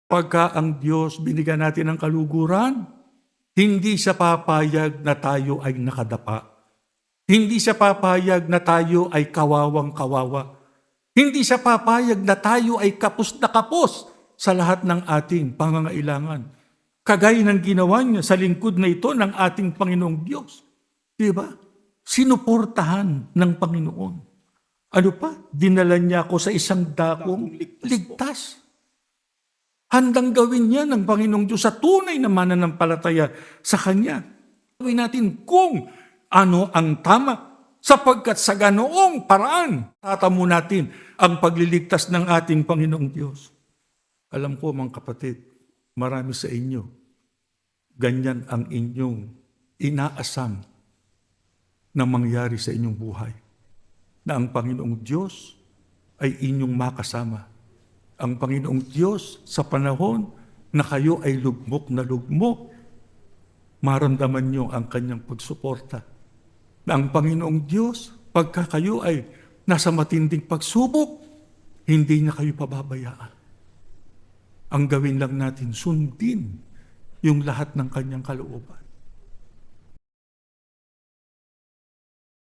Pagka ang Diyos binigyan natin ng kaluguran, hindi siya papayag na tayo ay nakadapa. Hindi siya papayag na tayo ay kawawang-kawawa. Hindi siya papayag na tayo ay kapos na kapos sa lahat ng ating pangangailangan. Kagaya ng ginawa niya sa lingkod na ito ng ating Panginoong Diyos. Diba? Sinuportahan ng Panginoon. Ano pa? Dinala niya ako sa isang dakong ligtas. Handang gawin niya ng Panginoong Diyos sa tunay na mananampalataya sa Kanya. Gawin natin kung ano ang tama, sapagkat sa ganoong paraan, tatamo natin ang pagliligtas ng ating Panginoong Diyos. Alam ko mga kapatid, marami sa inyo, ganyan ang inyong inaasam na mangyari sa inyong buhay. Na ang Panginoong Diyos ay inyong makasama. Ang Panginoong Diyos sa panahon na kayo ay lugmok na lugmok, maramdaman niyo ang kanyang pagsuporta. Na ang Panginoong Diyos, pagka kayo ay nasa matinding pagsubok, hindi niya kayo pababayaan. Ang gawin lang natin, sundin yung lahat ng kanyang kalooban.